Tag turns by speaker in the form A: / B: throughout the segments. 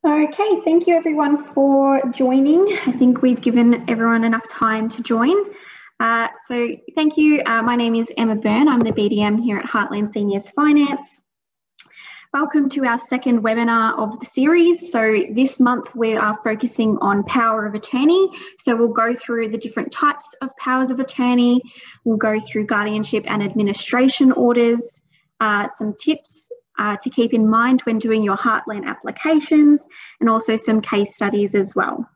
A: Okay, thank you everyone for joining. I think we've given everyone enough time to join. So thank you. My name is Emma Byrne. I'm the BDM here at Heartland Seniors Finance. Welcome to our second webinar of the series. So this month we are focusing on power of attorney. So we'll go through the different types of powers of attorney. We'll go through guardianship and administration orders, some tips to keep in mind when doing your Heartland applications, and also some case studies as well.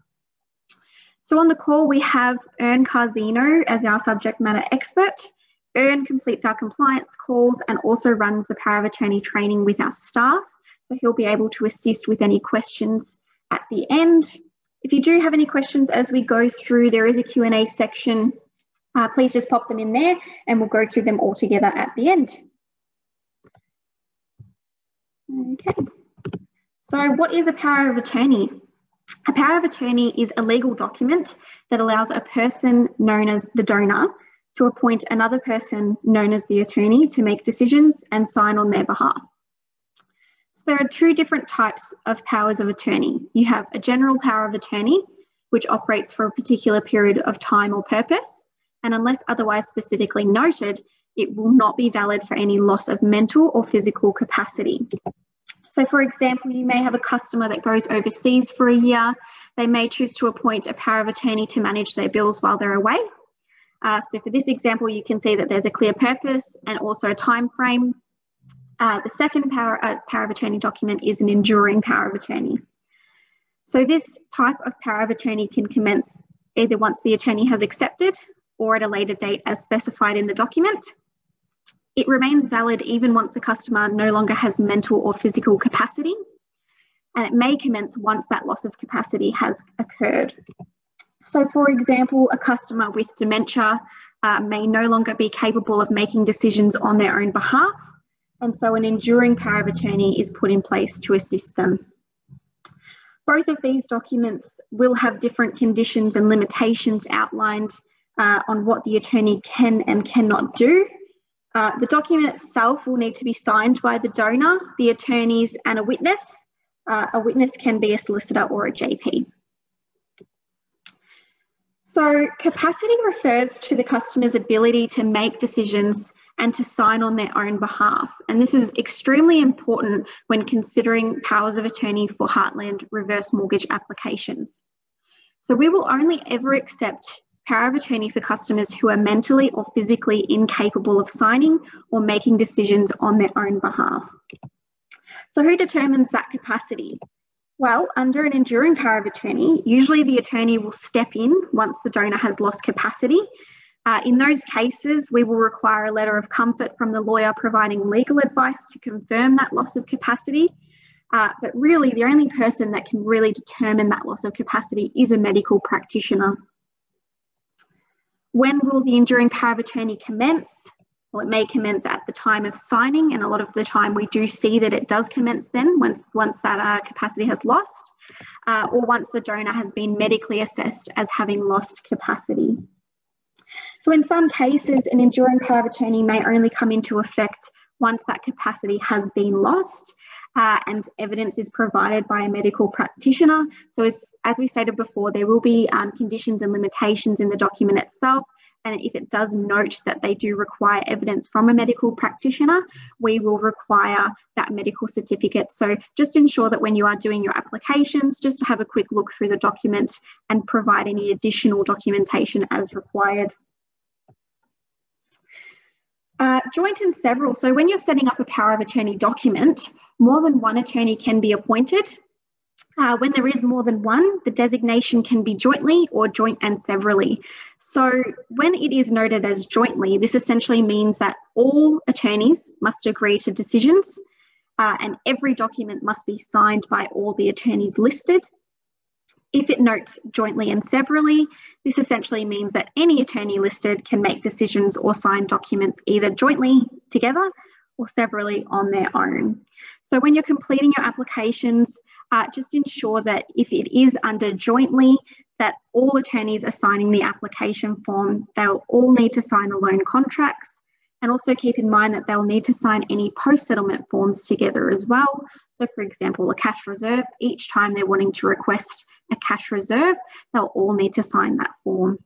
A: So on the call, we have Ern Carzino as our subject matter expert. Ern completes our compliance calls and also runs the power of attorney training with our staff. So he'll be able to assist with any questions at the end. If you do have any questions as we go through, there is a Q&A section. Please just pop them in there and we'll go through them all together at the end. Okay, so what is a power of attorney? A power of attorney is a legal document that allows a person known as the donor to appoint another person known as the attorney to make decisions and sign on their behalf. So there are two different types of powers of attorney. You have a general power of attorney, which operates for a particular period of time or purpose, and unless otherwise specifically noted, it will not be valid for any loss of mental or physical capacity. So for example, you may have a customer that goes overseas for a year. They may choose to appoint a power of attorney to manage their bills while they're away. So for this example, you can see that there's a clear purpose and also a time frame. The second power of attorney document is an enduring power of attorney. So this type of power of attorney can commence either once the attorney has accepted or at a later date as specified in the document. It remains valid even once the customer no longer has mental or physical capacity, and it may commence once that loss of capacity has occurred. So for example, a customer with dementia may no longer be capable of making decisions on their own behalf, and so an enduring power of attorney is put in place to assist them. Both of these documents will have different conditions and limitations outlined on what the attorney can and cannot do. The document itself will need to be signed by the donor, the attorneys, and a witness. A witness can be a solicitor or a GP. So capacity refers to the customer's ability to make decisions and to sign on their own behalf. And this is extremely important when considering powers of attorney for Heartland reverse mortgage applications. So we will only ever accept power of attorney for customers who are mentally or physically incapable of signing or making decisions on their own behalf. So who determines that capacity? Well, under an enduring power of attorney, usually the attorney will step in once the donor has lost capacity. In those cases, we will require a letter of comfort from the lawyer providing legal advice to confirm that loss of capacity. But really, the only person that can really determine that loss of capacity is a medical practitioner. When will the enduring power of attorney commence? Well, it may commence at the time of signing, and a lot of the time we do see that it does commence then once that capacity has lost, or once the donor has been medically assessed as having lost capacity. So in some cases, an enduring power of attorney may only come into effect once that capacity has been lost and evidence is provided by a medical practitioner. So as we stated before, there will be conditions and limitations in the document itself. And if it does note that they do require evidence from a medical practitioner, we will require that medical certificate. So just ensure that when you are doing your applications, just to have a quick look through the document and provide any additional documentation as required. Joint and several. So when you're setting up a power of attorney document, more than one attorney can be appointed. When there is more than one, the designation can be jointly or joint and severally. So when it is noted as jointly, this essentially means that all attorneys must agree to decisions and every document must be signed by all the attorneys listed. If it notes jointly and severally, this essentially means that any attorney listed can make decisions or sign documents either jointly together or severally on their own. So when you're completing your applications, just ensure that if it is under jointly, that all attorneys are signing the application form. They'll all need to sign the loan contracts, and also keep in mind that they'll need to sign any post-settlement forms together as well. So for example, a cash reserve, each time they're wanting to request a cash reserve, they'll all need to sign that form.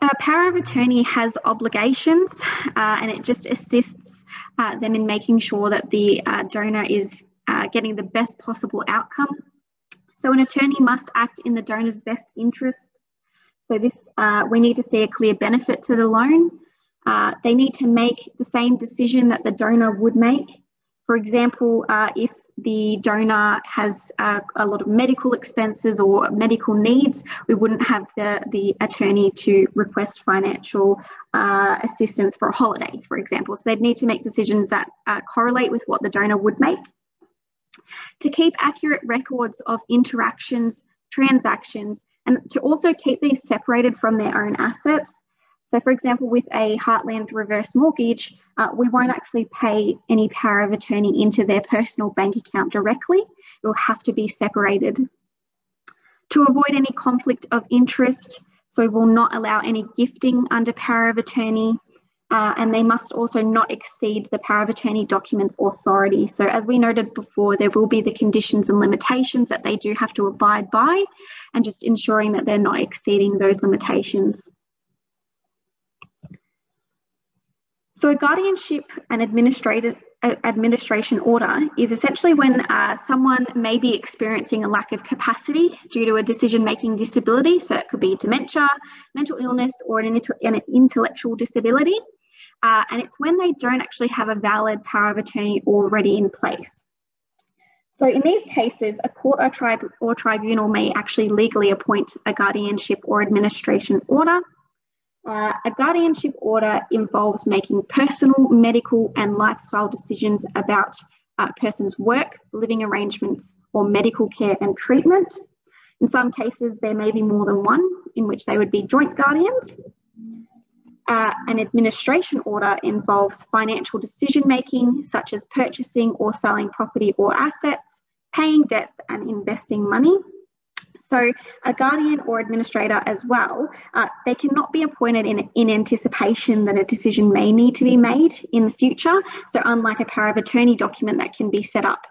A: A power of attorney has obligations and it just assists them in making sure that the donor is getting the best possible outcome. So an attorney must act in the donor's best interest. So this, we need to see a clear benefit to the loan. They need to make the same decision that the donor would make. For example, if the donor has a lot of medical expenses or medical needs, we wouldn't have the attorney to request financial assistance for a holiday, for example. So they'd need to make decisions that correlate with what the donor would make. To keep accurate records of interactions, transactions, and to also keep these separated from their own assets. So for example, with a Heartland reverse mortgage, we won't actually pay any power of attorney into their personal bank account directly. It will have to be separated. To avoid any conflict of interest, so we will not allow any gifting under power of attorney, and they must also not exceed the power of attorney document's authority. So as we noted before, there will be the conditions and limitations that they do have to abide by, and just ensuring that they're not exceeding those limitations. So a guardianship and administration order is essentially when someone may be experiencing a lack of capacity due to a decision-making disability. So it could be dementia, mental illness, or an intellectual disability. And it's when they don't actually have a valid power of attorney already in place. So in these cases, a court or tribunal may actually legally appoint a guardianship or administration order. A guardianship order involves making personal, medical and lifestyle decisions about a person's work, living arrangements or medical care and treatment. In some cases, there may be more than one in which they would be joint guardians. An administration order involves financial decision making, such as purchasing or selling property or assets, paying debts and investing money. So a guardian or administrator as well, they cannot be appointed in anticipation that a decision may need to be made in the future. So unlike a power of attorney document that can be set up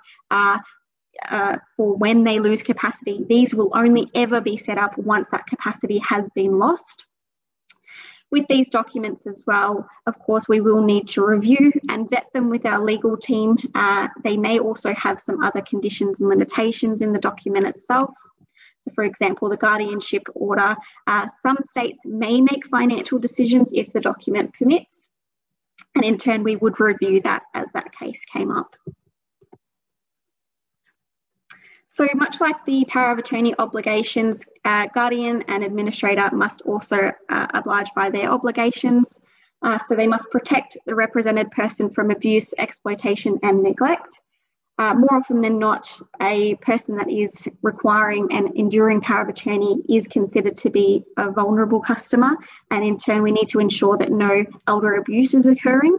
A: for when they lose capacity, these will only ever be set up once that capacity has been lost. With these documents as well, of course, we will need to review and vet them with our legal team. They may also have some other conditions and limitations in the document itself. So for example, the guardianship order, some states may make financial decisions if the document permits, and in turn we would review that as that case came up. So much like the power of attorney obligations, guardian and administrator must also oblige by their obligations. So they must protect the represented person from abuse, exploitation and neglect. More often than not, a person that is requiring and enduring power of attorney is considered to be a vulnerable customer, and in turn we need to ensure that no elder abuse is occurring.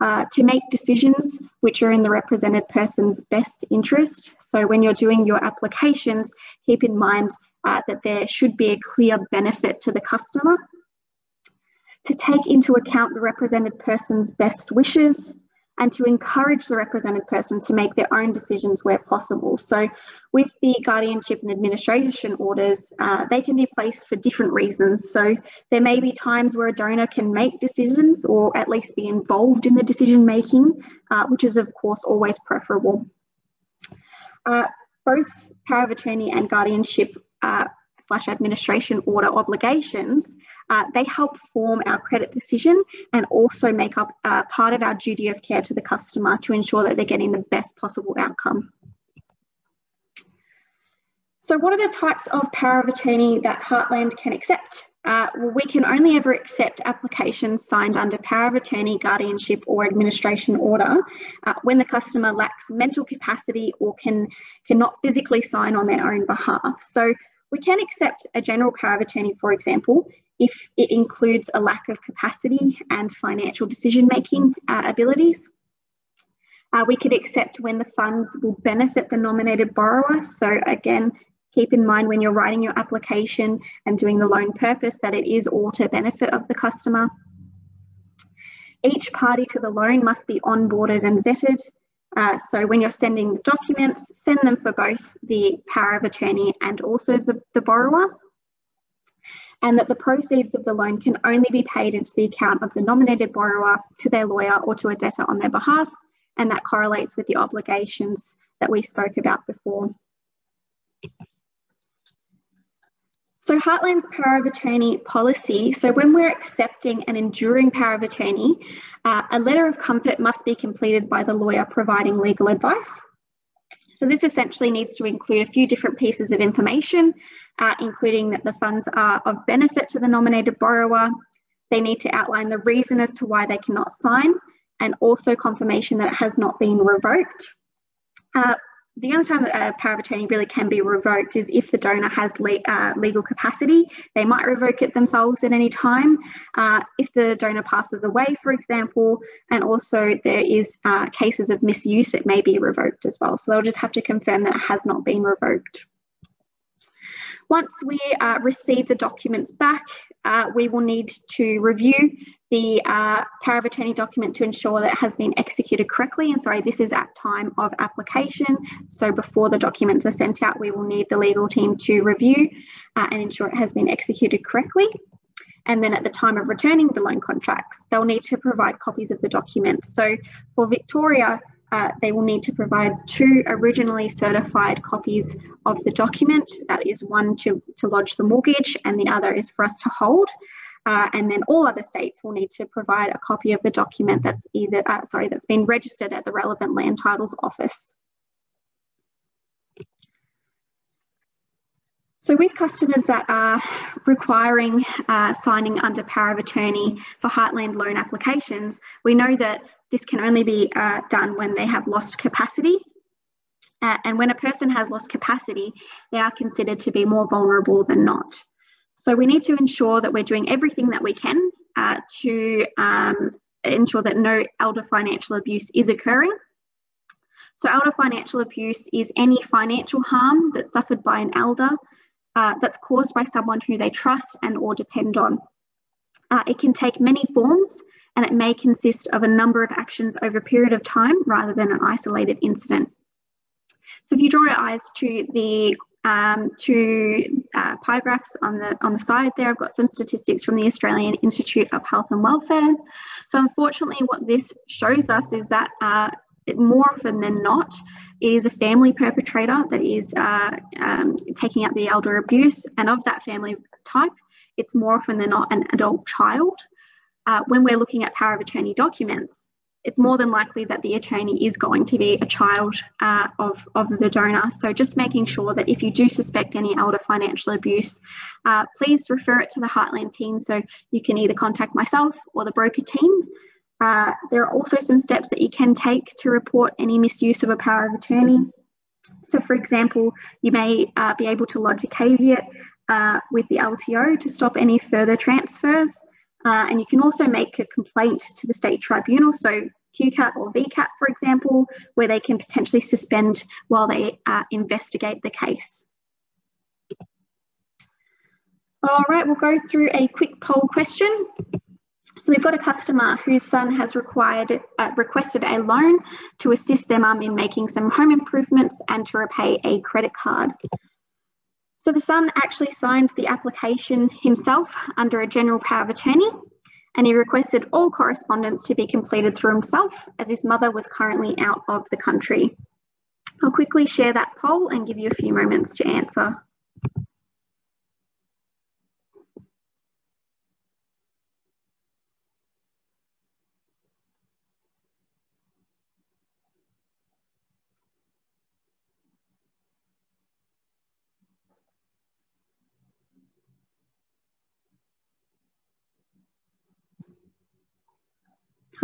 A: To make decisions which are in the represented person's best interest. So when you're doing your applications, keep in mind that there should be a clear benefit to the customer. To take into account the represented person's best wishes, and to encourage the represented person to make their own decisions where possible. So with the guardianship and administration orders, they can be placed for different reasons. So there may be times where a donor can make decisions or at least be involved in the decision making, which is of course always preferable. Both power of attorney and guardianship / administration order obligations, they help form our credit decision and also make up part of our duty of care to the customer to ensure that they're getting the best possible outcome. So what are the types of power of attorney that Heartland can accept? Well, we can only ever accept applications signed under power of attorney, guardianship or administration order when the customer lacks mental capacity or cannot physically sign on their own behalf. So we can accept a general power of attorney, for example, if it includes a lack of capacity and financial decision-making abilities. We could accept when the funds will benefit the nominated borrower. So again, keep in mind when you're writing your application and doing the loan purpose that it is all to benefit of the customer. Each party to the loan must be onboarded and vetted. So when you're sending the documents, send them for both the power of attorney and also the borrower. And that the proceeds of the loan can only be paid into the account of the nominated borrower, to their lawyer, or to a debtor on their behalf. And that correlates with the obligations that we spoke about before. So Heartland's power of attorney policy, so when we're accepting an enduring power of attorney, a letter of comfort must be completed by the lawyer providing legal advice. So this essentially needs to include a few different pieces of information, including that the funds are of benefit to the nominated borrower. They need to outline the reason as to why they cannot sign, and also confirmation that it has not been revoked. The only time that a power of attorney really can be revoked is if the donor has legal capacity. They might revoke it themselves at any time. If the donor passes away, for example, and also there is cases of misuse, it may be revoked as well. So they'll just have to confirm that it has not been revoked. Once we receive the documents back, we will need to review the power of attorney document to ensure that it has been executed correctly. And sorry, this is at time of application. So before the documents are sent out, we will need the legal team to review and ensure it has been executed correctly. And then at the time of returning the loan contracts, they'll need to provide copies of the documents. So for Victoria, they will need to provide 2 originally certified copies of the document. That is one to lodge the mortgage, and the other is for us to hold. And then all other states will need to provide a copy of the document that's either that's been registered at the relevant land titles office. So with customers that are requiring signing under power of attorney for Heartland loan applications, we know that this can only be done when they have lost capacity. And when a person has lost capacity, they are considered to be more vulnerable than not. So we need to ensure that we're doing everything that we can to ensure that no elder financial abuse is occurring. So elder financial abuse is any financial harm that's suffered by an elder that's caused by someone who they trust and or depend on. It can take many forms, and it may consist of a number of actions over a period of time rather than an isolated incident. So if you draw your eyes to the pie graphs on the side there, I've got some statistics from the Australian Institute of Health and Welfare. So unfortunately, what this shows us is that more often than not, it is a family perpetrator that is taking out the elder abuse, and of that family type, it's more often than not an adult child. When we're looking at power of attorney documents, it's more than likely that the attorney is going to be a child of the donor. So just making sure that if you do suspect any elder financial abuse, please refer it to the Heartland team. So you can either contact myself or the broker team. There are also some steps that you can take to report any misuse of a power of attorney. So for example, you may be able to lodge a caveat with the LTO to stop any further transfers. And you can also make a complaint to the state tribunal, so QCAT or VCAT, for example, where they can potentially suspend while they investigate the case. All right, we'll go through a quick poll question. So we've got a customer whose son has requested a loan to assist their mum in making some home improvements and to repay a credit card. So the son actually signed the application himself under a general power of attorney, and he requested all correspondence to be completed through himself as his mother was currently out of the country. I'll quickly share that poll and give you a few moments to answer.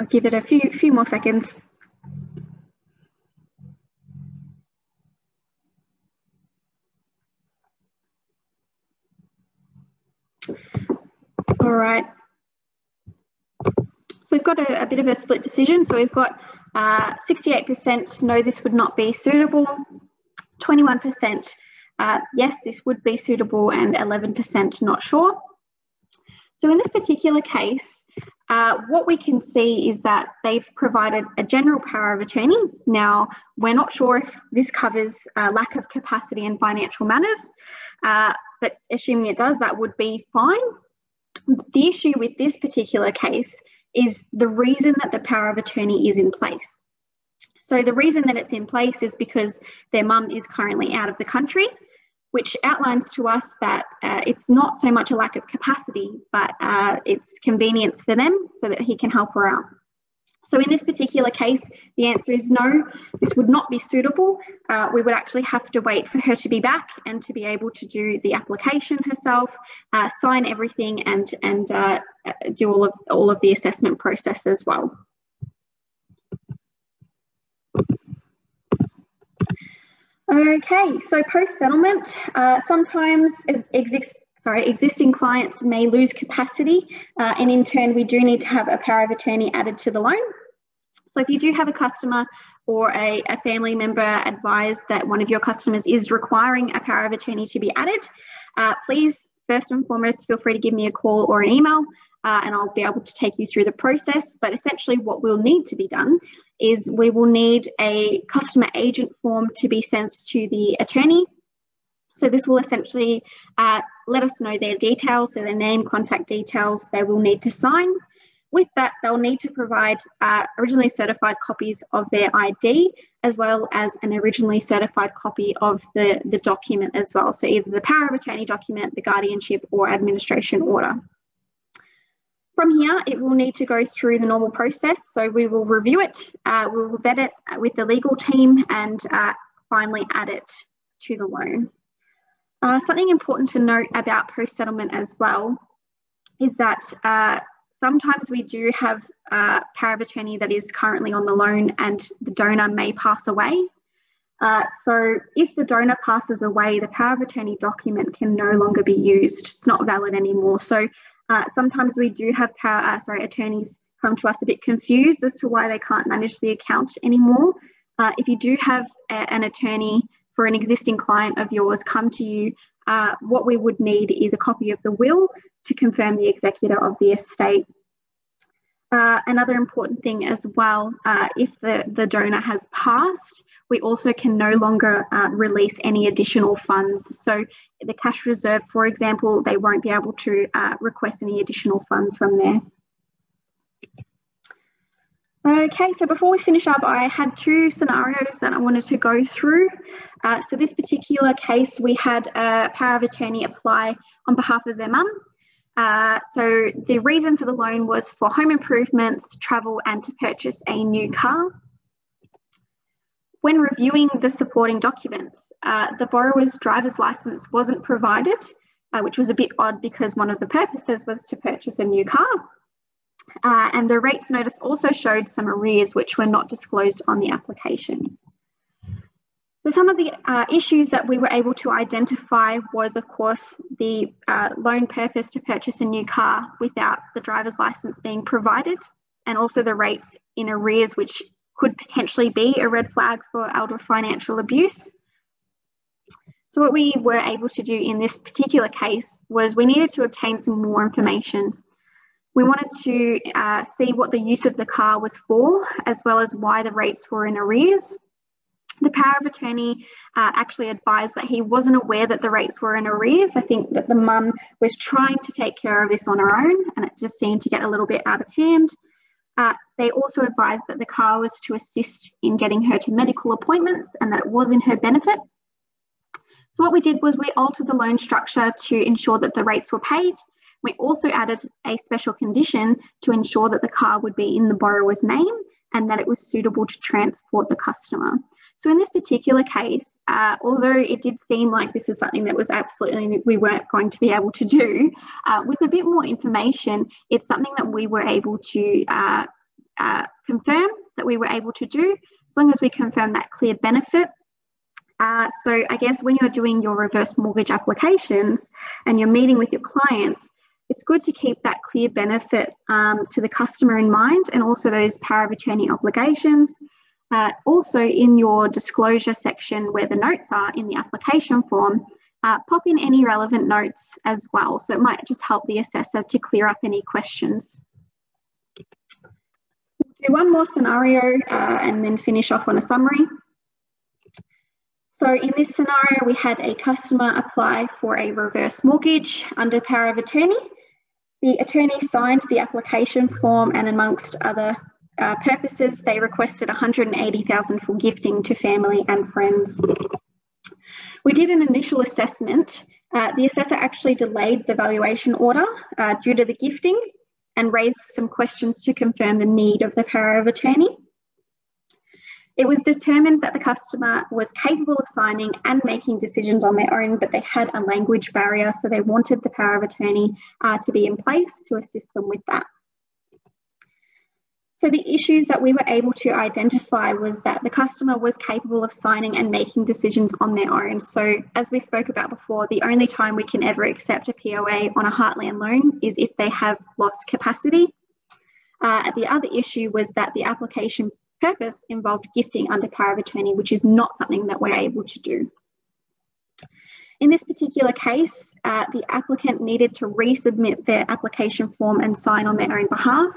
A: I'll give it a few more seconds. All right. So we've got a bit of a split decision. So we've got 68% no, this would not be suitable, 21% yes, this would be suitable, and 11% not sure. So in this particular case, what we can see is that they've provided a general power of attorney. Now, we're not sure if this covers lack of capacity in financial matters, but assuming it does, that would be fine. The issue with this particular case is the reason that the power of attorney is in place. So the reason that it's in place is because their mum is currently out of the country, which outlines to us that it's not so much a lack of capacity, but it's convenience for them so that he can help her out. So in this particular case, the answer is no, this would not be suitable. We would actually have to wait for her to be back and to be able to do the application herself, sign everything, and do all of the assessment process as well. Okay, so post-settlement, sometimes existing clients may lose capacity, and in turn we do need to have a power of attorney added to the loan. So if you do have a customer or a family member advise that one of your customers is requiring a power of attorney to be added, please first and foremost feel free to give me a call or an email, and I'll be able to take you through the process. But essentially what will need to be done is we will need a customer agent form to be sent to the attorney. So this will essentially let us know their details, so their name, contact details they will need to sign. With that, they'll need to provide originally certified copies of their ID, as well as an originally certified copy of the document as well. So either the power of attorney document, the guardianship or administration order. From here, it will need to go through the normal process. So we will review it, we will vet it with the legal team, and finally add it to the loan. Something important to note about post-settlement as well is that sometimes we do have power of attorney that is currently on the loan and the donor may pass away. So if the donor passes away, the power of attorney document can no longer be used. It's not valid anymore. So sometimes we do have attorneys come to us a bit confused as to why they can't manage the account anymore. If you do have an attorney for an existing client of yours come to you, what we would need is a copy of the will to confirm the executor of the estate. Another important thing as well, if the donor has passed, we also can no longer release any additional funds. So the cash reserve, for example, they won't be able to request any additional funds from there. Okay, so before we finish up, I had two scenarios that I wanted to go through. So this particular case, we had a power of attorney apply on behalf of their mum. So the reason for the loan was for home improvements, travel, and to purchase a new car. When reviewing the supporting documents, the borrower's driver's license wasn't provided, which was a bit odd because one of the purposes was to purchase a new car. And the rates notice also showed some arrears which were not disclosed on the application. So some of the issues that we were able to identify was, of course, the loan purpose to purchase a new car without the driver's license being provided, and also the rates in arrears, which could potentially be a red flag for elder financial abuse. So what we were able to do in this particular case was we needed to obtain some more information. We wanted to see what the use of the car was for, as well as why the rates were in arrears. The power of attorney actually advised that he wasn't aware that the rates were in arrears. I think that the mum was trying to take care of this on her own, and it just seemed to get a little bit out of hand. They also advised that the car was to assist in getting her to medical appointments and that it was in her benefit. So what we did was we altered the loan structure to ensure that the rates were paid. We also added a special condition to ensure that the car would be in the borrower's name and that it was suitable to transport the customer. So in this particular case, although it did seem like this is something that was absolutely we weren't going to be able to do, with a bit more information, it's something that we were able to confirm that we were able to do, as long as we confirm that clear benefit. So I guess when you're doing your reverse mortgage applications and you're meeting with your clients, it's good to keep that clear benefit to the customer in mind, and also those power of attorney obligations. Also in your disclosure section where the notes are in the application form, pop in any relevant notes as well. So it might just help the assessor to clear up any questions. We'll do one more scenario and then finish off on a summary. So in this scenario, we had a customer apply for a reverse mortgage under power of attorney. The attorney signed the application form, and amongst other purposes, they requested $180,000 for gifting to family and friends. We did an initial assessment. The assessor actually delayed the valuation order due to the gifting and raised some questions to confirm the need of the power of attorney. It was determined that the customer was capable of signing and making decisions on their own, but they had a language barrier, so they wanted the power of attorney to be in place to assist them with that. So the issues that we were able to identify was that the customer was capable of signing and making decisions on their own. So as we spoke about before, the only time we can ever accept a POA on a Heartland loan is if they have lost capacity. The other issue was that the application purpose involved gifting under power of attorney, which is not something that we're able to do. In this particular case, the applicant needed to resubmit their application form and sign on their own behalf.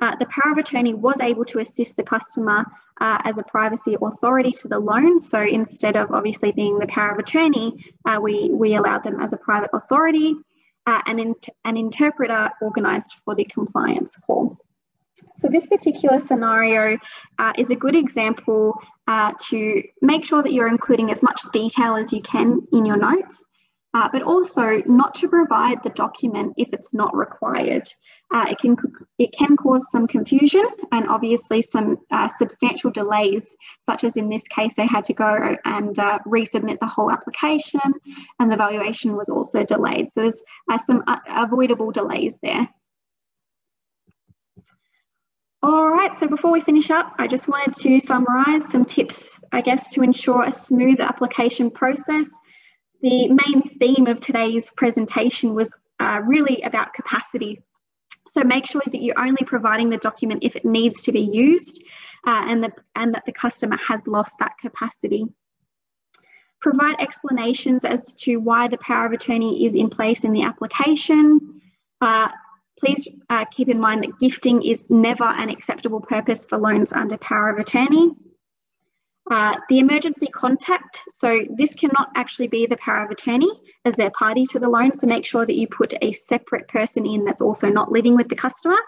A: The power of attorney was able to assist the customer as a privacy authority to the loan. So instead of obviously being the power of attorney, we allowed them as a private authority, and an interpreter organised for the compliance call. So this particular scenario is a good example to make sure that you're including as much detail as you can in your notes, but also not to provide the document if it's not required. It can cause some confusion and obviously some substantial delays, such as in this case, they had to go and resubmit the whole application, and the valuation was also delayed. So there's some avoidable delays there. All right, so before we finish up, I just wanted to summarise some tips, I guess, to ensure a smooth application process. The main theme of today's presentation was really about capacity. So make sure that you're only providing the document if it needs to be used and that the customer has lost that capacity. Provide explanations as to why the power of attorney is in place in the application. Please keep in mind that gifting is never an acceptable purpose for loans under power of attorney. The emergency contact, so this cannot actually be the power of attorney as they're party to the loan, so make sure that you put a separate person in that's also not living with the customer.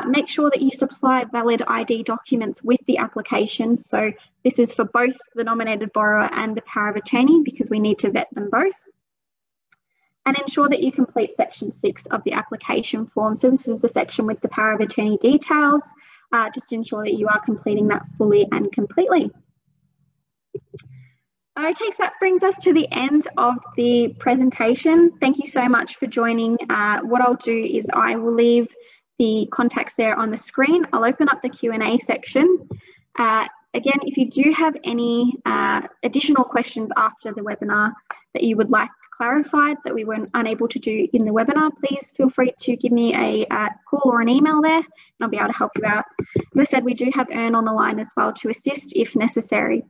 A: Make sure that you supply valid ID documents with the application, so this is for both the nominated borrower and the power of attorney because we need to vet them both. And ensure that you complete section 6 of the application form. So this is the section with the power of attorney details. Just ensure that you are completing that fully and completely. Okay, so that brings us to the end of the presentation. Thank you so much for joining. What I'll do is I will leave the contacts there on the screen. I'll open up the Q&A section. Again, if you do have any additional questions after the webinar that you would like clarified that we were unable to do in the webinar, please feel free to give me a call or an email there and I'll be able to help you out. As I said, we do have Ern on the line as well to assist if necessary.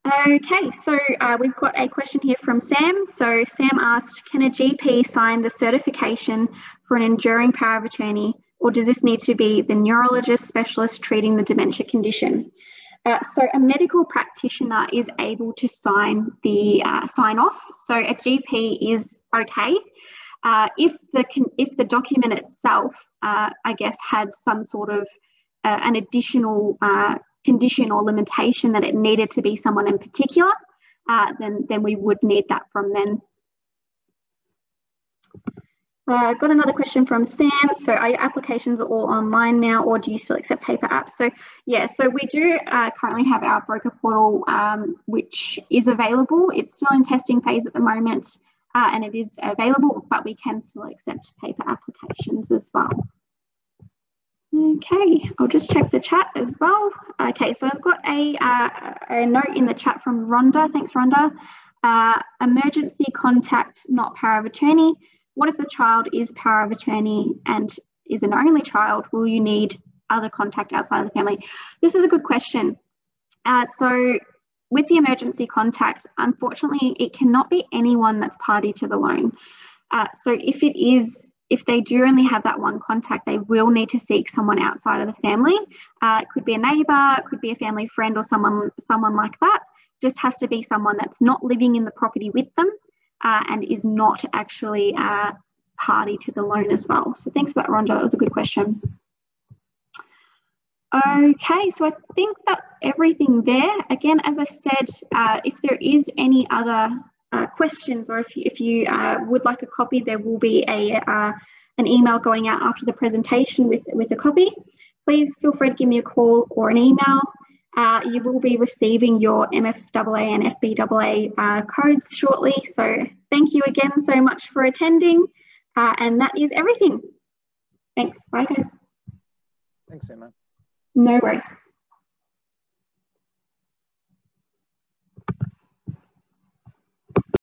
A: Okay, so we've got a question here from Sam. So Sam asked, can a GP sign the certification for an enduring power of attorney, or does this need to be the neurologist specialist treating the dementia condition? So a medical practitioner is able to sign the sign off. So a GP is okay. If the document itself, I guess, had some sort of an additional condition or limitation that it needed to be someone in particular, then we would need that from them. Got another question from Sam. So are your applications all online now, or do you still accept paper apps? So yeah, so we do currently have our broker portal, which is available. It's still in testing phase at the moment, and it is available, but we can still accept paper applications as well. Okay, I'll just check the chat as well. Okay, so I've got a note in the chat from Rhonda. Thanks, Rhonda. Emergency contact, not power of attorney. What if the child is power of attorney and is an only child? Will you need other contact outside of the family? This is a good question. So with the emergency contact, unfortunately, it cannot be anyone that's party to the loan. So if they do only have that one contact, they will need to seek someone outside of the family. It could be a neighbour, it could be a family friend, or someone like that. Just has to be someone that's not living in the property with them and is not actually party to the loan as well. So thanks for that, Rhonda. That was a good question. Okay, so I think that's everything there. Again, as I said, if there is any other questions, or if you would like a copy, there will be an email going out after the presentation with a copy. Please feel free to give me a call or an email. You will be receiving your MFAA and FBAA codes shortly. So thank you again so much for attending. And that is everything. Thanks. Bye, guys.
B: Thanks, Emma.
A: No worries.